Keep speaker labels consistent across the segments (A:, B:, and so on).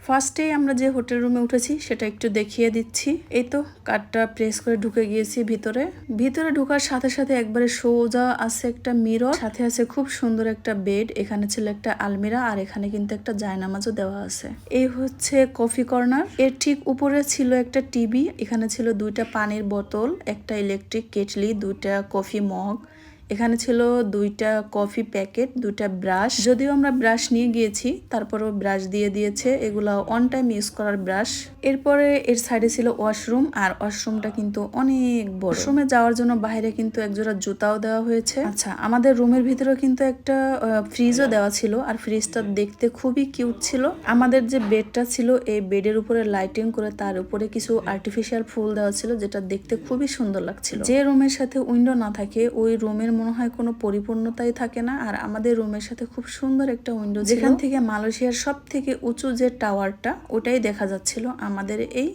A: ফার্স্টেই আমরা যে হোটেল রুমে উঠেছি সেটা একটু দেখিয়ে দিচ্ছি। এই তো কার্ডটা প্রেস করে ঢুকে গিয়েছি ভিতরে। ভিতরে ঢোকার সাথে সাথে একবারে সোজা আছে একটা মিরর, সাথে আছে খুব সুন্দর একটা বেড, এখানে ছিল একটা আলমিরা, আর এখানে কিন্তু একটা জায়নামাজও দেওয়া আছে। এই হচ্ছে কফি কর্নার। এর ঠিক উপরে ছিল একটা টিভি, এখানে ছিল 2টা পানির বোতল, একটা ইলেকট্রিক কেটলি, 2টা কফি মগ, এখানে ছিল 2টা কফি প্যাকেট, 2টা ব্রাশ। যদিও আমরা ব্রাশ নিয়ে গিয়েছি তারপরেও ব্রাশ দিয়ে দিয়েছে, এগুলা অন টাইম ইউজ করার ব্রাশ। এরপরে এর সাইডে ছিল ওয়াশরুম, আর ওয়াশরুমটা কিন্তু অনেক বড়। ওয়াশরুমে যাওয়ার জন্য বাইরে কিন্তু একজোড়া জুতাও দেওয়া হয়েছে। আচ্ছা, আমাদের রুমের ভিতরেও কিন্তু একটা ফ্রিজও দেওয়া ছিল, আর ফ্রিজটা দেখতে খুবই কিউট ছিল। আমাদের যে বেডটা ছিল এই বেডের উপরে লাইটিং করে তার উপরে কিছু আর্টিফিশিয়াল ফুল দেওয়া ছিল, যেটা দেখতে খুবই সুন্দর লাগছিল। যে রুমের সাথে উইন্ডো না থাকে ওই রুমের মনে হয় কোনো পরিপূর্ণতাই থাকে না। আর আমাদের রুমের সাথে খুব সুন্দর একটা উইন্ডো, যেখান থেকে মালয়েশিয়ার সব থেকে উঁচু যে টাওয়ারটা ওটাই দেখা যাচ্ছিল আমাদের এই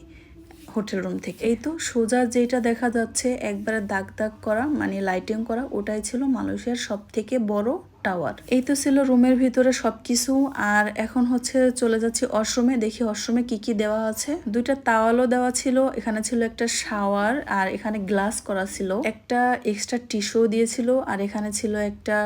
A: হোটেল রুম থেকে। এই তো সোজা যেটা দেখা যাচ্ছে একবারে দাগ দাগ করা, মানে লাইটিং করা, ওটাই ছিল মালয়েশিয়ার সব থেকে বড় টাওয়ার। এই তো ছিল রুমের ভিতরে সবকিছু। আর এখন হচ্ছে চলে যাচ্ছি ওয়াশরুমে, দেখি ওয়াশরুমে কি কি দেওয়া আছে। 2টা তাওয়ালও দেওয়া ছিল, এখানে ছিল একটা শাওয়ার, আর এখানে গ্লাস করা ছিল, একটা এক্সট্রা টিস্যু দিয়েছিল, আর এখানে ছিল একটা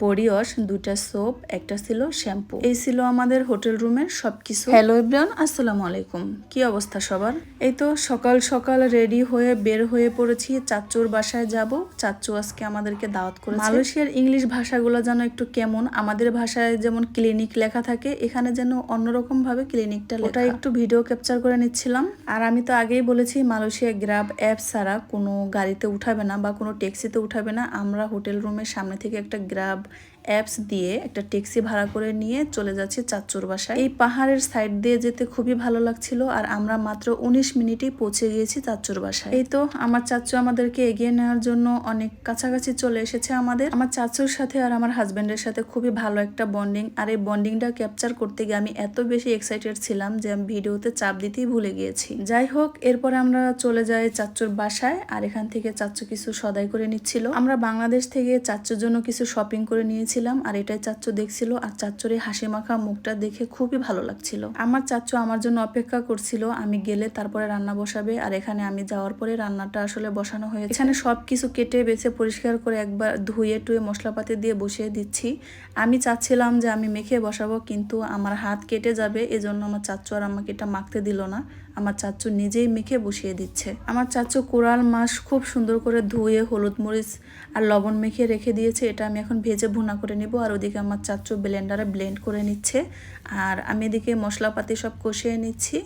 A: বডি ওয়াশ, 2টা সোপ, একটা ছিল শ্যাম্পু। এই ছিল আমাদের হোটেল রুমের সবকিছু। হ্যালো এভরিওয়ান, আসসালামু আলাইকুম। কি অবস্থা সবার? এই তো সকাল সকাল রেডি হয়ে বের হয়ে পড়েছি, চাচ্চুর বাসায় যাব। চাচ্চু আজকে আমাদেরকে দাওয়াত করেছে। মালয়েশিয়ার ইংলিশ ভাষাগুলো যেন একটু কেমন, আমাদের ভাষায় যেমন ক্লিনিক লেখা থাকে, এখানে যেন অন্যরকম ভাবে ক্লিনিকটা লেখা। ওটা একটু ভিডিও ক্যাপচার করে নিচ্ছিলাম। আর আমি তো আগেই বলেছি মালয়েশিয়া গ্রাব অ্যাপ ছাড়া কোনো গাড়িতে উঠাবে না বা কোনো ট্যাক্সিতে উঠাবে না। আমরা হোটেল রুমের সামনে থেকে একটা গ্রাব অ্যাপস দিয়ে একটা ট্যাক্সি ভাড়া করে নিয়ে চলে যাচ্ছি চাচ্চুর বাসায়। এই পাহাড়ের সাইড দিয়ে যেতে খুবই ভালো লাগছিল, আর আমরা মাত্র 19 মিনিটেই পৌঁছে গিয়েছি চাচ্চুর বাসায়। এই তো আমার চাচ্চু আমাদেরকে এগিয়ে নেওয়ার জন্য অনেক কাছাকাছি চলে এসেছে আমাদের। আমার চাচ্চুর সাথে আর আমার হাজবেন্ডের সাথে খুবই ভালো একটা বন্ডিং, আর এই বন্ডিংটা ক্যাপচার করতে গিয়ে আমি এত বেশি এক্সাইটেড ছিলাম যে আমি ভিডিওতে চাপ দিতেই ভুলে গিয়েছি। যাই হোক, এরপরে আমরা চলে যাই চাচ্চুর বাসায়, আর এখান থেকে চাচ্চু কিছু সদাই করে নিচ্ছিল। আমরা বাংলাদেশ থেকে চাচ্চুর জন্য কিছু শপিং করে নিয়েছি, আর এটাই চাচ্চু দেখছিল। আর চাচ্চুর এই হাসি মাখা মুখটা দেখে খুবই ভালো লাগছিল। আমার চাচ্চু আমার জন্য অপেক্ষা করছিল, আমি গেলে তারপরে রান্না বসাবে। আর এখানে আমি যাওয়ার পরে রান্নাটা আসলে বসানো হয়েছে। এখানে সবকিছু কেটে বেছে পরিষ্কার করে একবার ধুয়ে টুয়ে মশলাপাতি দিয়ে বসিয়ে দিচ্ছি। আমি চাচ্ছিলাম যে আমি মেখে বসাবো, কিন্তু আমার হাত কেটে যাবে, এজন্য আমার চাচ্চু আর আমাকে এটা মাখতে দিল না। আমার চাচ্চু নিজেই মেখে বসিয়ে দিচ্ছে। আমার চাচ্চু কোরাল মাছ খুব সুন্দর করে ধুয়ে হলুদ মরিচ আর লবণ মেখে রেখে দিয়েছে, এটা আমি এখন ভেজে ভুনা করে নিব। আর ওদিকে আমার চাচ্চু ব্লেন্ডারে ব্লেন্ড করে নিচ্ছে, আর আমি এদিকে মশলাপাতি সব কষিয়ে নিচ্ছি।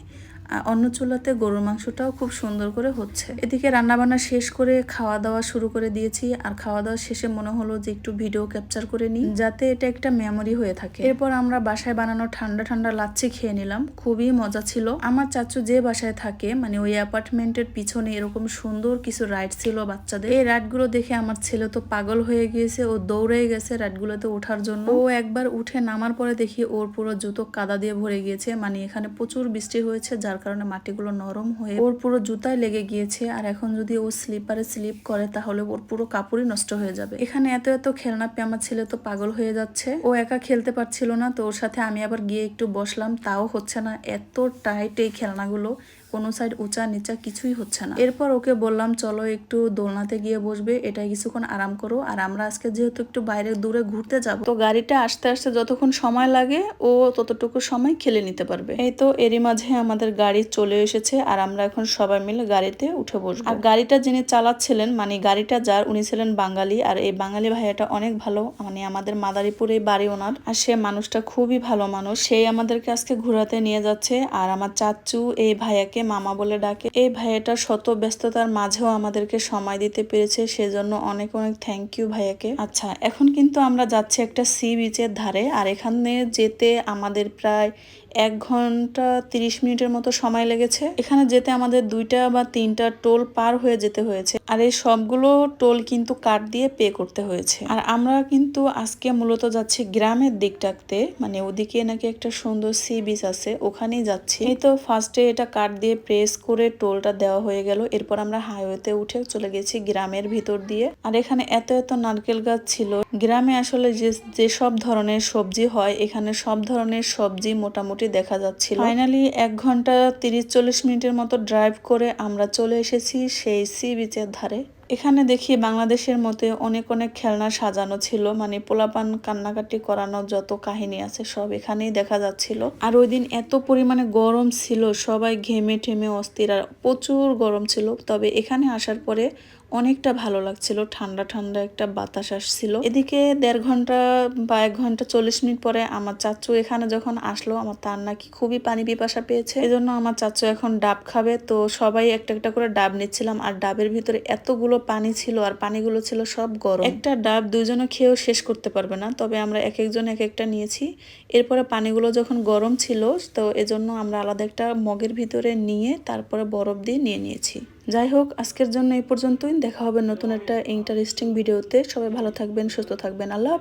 A: অন্য চুলাতে গরুর মাংসটাও খুব সুন্দর করে হচ্ছে। এদিকে রান্নাবান্না শেষ করে খাওয়া দাওয়া শুরু করে দিয়েছি। আর খাওয়া দাওয়া শেষে মনে হলো যে একটু ভিডিও ক্যাপচার করে নিই, যাতে এটা একটা মেমোরি হয়ে থাকে। এরপর আমরা বাসায় বানানো ঠান্ডা ঠান্ডা লাচ্ছি খেয়ে নিলাম, খুবই মজা ছিল। আমার চাচু যে বাসায় থাকে, মানে ওই অ্যাপার্টমেন্টের পিছনে এরকম সুন্দর কিছু রাইড ছিল বাচ্চাদের। এই রাইডগুলো দেখে আমার ছেলে তো পাগল হয়ে গিয়েছে, ও দৌড়ে গেছে রাইডগুলোতে ওঠার জন্য। ও একবার উঠে নামার পরে দেখি ওর পুরো জুতো কাদা দিয়ে ভরে গিয়েছে, মানে এখানে প্রচুর বৃষ্টি হয়েছে, যার কারণে মাটিগুলো নরম হয়ে ওর পুরো জুতায় লেগে গিয়েছে। আর এখন যদি ও স্লিপারে স্লিপ করে তাহলে ওর পুরো কাপড়ই নষ্ট হয়ে যাবে। এখানে এত এত খেলনা পেয়ে আমার ছেলে তো পাগল হয়ে যাচ্ছে, ও একা খেলতে পারছিল না, তো ওর সাথে আমি আবার গিয়ে একটু বসলাম, তাও হচ্ছে না, এত টাইট এই খেলনাগুলো, কোনো সাইড উঁচা নিচা কিছুই হচ্ছে না। এরপর ওকে বললাম চলো একটু দোলনাতে গিয়ে বসবে, এটা কিছুক্ষণ আরাম করো। আর আমরা আজকে যেহেতু একটু বাইরে দূরে ঘুরতে যাব, তো গাড়িটা আসতে আসতে যতক্ষণ সময় লাগে ও ততটুকু সময় খেলে নিতে পারবে। এই তো এরই মাঝে আমাদের গাড়ি চলে এসেছে, আর আমরা এখন সবাই মিলে গাড়িতে উঠে বসবো। আর গাড়িটা যিনি চালাচ্ছিলেন, মানে গাড়িটা যার, উনি ছিলেন বাঙালি। আর এই বাঙালি ভাইয়াটা অনেক ভালো, মানে আমাদের মাদারীপুরে বাড়ি ওনার, আর সে মানুষটা খুবই ভালো মানুষ। সেই আমাদেরকে আজকে ঘোরাতে নিয়ে যাচ্ছে। আর আমার চাচু এই ভাইয়াকে মামা বলে ডাকে। এই ভাইয়াটা শত ব্যস্ততার মাঝেও আমাদেরকে সময় দিতে পেরেছে, সেজন্য অনেক অনেক থ্যাংক ইউ ভাইয়াকে। আচ্ছা, এখন কিন্তু আমরা যাচ্ছি একটা সি বিচের ধারে, আর এখানে যেতে আমাদের প্রায় 1 ঘন্টা 30 মিনিটের মতো সময় লেগেছে। এখানে যেতে আমাদের 2টা বা 3টা টোল পার হয়ে যেতে হয়েছে, আর এই সবগুলো টোল কিন্তু কার্ড দিয়ে পে করতে হয়েছে। আর আমরা কিন্তু আজকে মূলত যাচ্ছি গ্রামের দিকটাতে, মানে ওদিকে নাকি একটা সুন্দর সি বিচ আছে, ওখানেই যাচ্ছি। এই তো ফার্স্টে এটা কার্ড দিয়ে প্রেস করে টোলটা দেওয়া হয়ে গেল। এরপর আমরা হাইওয়েতে উঠে চলে গেছি গ্রামের ভিতর দিয়ে। আর এখানে এত এত নারকেল গাছ ছিল। গ্রামে আসলে যে সব ধরনের সবজি হয়, এখানে সব ধরনের সবজি মোটামুটি কান্নাকাটি দেখা যাচ্ছিল। ফাইনালি 1 ঘন্টা 30-40 মিনিটের মতো ড্রাইভ করে আমরা চলে এসেছি সেই সি বিচের ধারে। এখানে দেখি বাংলাদেশের মতে অনেক অনেক খেলনা সাজানো ছিল, মানে পোলাপান কান্নাকাটি করানো যত কাহিনী আছে সব এখানেই দেখা যাচ্ছিল। আর ওই দিন এত পরিমাণে গরম ছিল, সবাই ঘেমে ঠেমে অস্থির, আর প্রচুর গরম ছিল। তবে এখানে আসার পরে অনেকটা ভালো লাগছিল, ঠান্ডা ঠান্ডা একটা বাতাস আসছিল। এদিকে 1.5 ঘন্টা বা 1 ঘন্টা 40 মিনিট পরে আমার চাচু এখানে যখন আসলো, আমার তার নাকি খুবই পানি পিপাসা পেয়েছে, এজন্য আমার চাচু এখন ডাব খাবে। তো সবাই একটা একটা করে ডাব নিচ্ছিলাম, আর ডাবের ভিতরে এতগুলো পানি ছিল, আর পানিগুলো ছিল সব গরম। একটা ডাব দুজনে খেয়েও শেষ করতে পারবে না, তবে আমরা এক একজন এক একটা নিয়েছি। এরপরে পানিগুলো যখন গরম ছিল, তো এজন্য আমরা আলাদা একটা মগের ভিতরে নিয়ে তারপরে বরফ দিয়ে নিয়েছি। যাই হোক, আজকের জন্য এই পর্যন্তই। দেখা হবে নতুন একটা ইন্টারেস্টিং ভিডিওতে। সবাই ভালো থাকবেন, সুস্থ থাকবেন। আল্লাহ।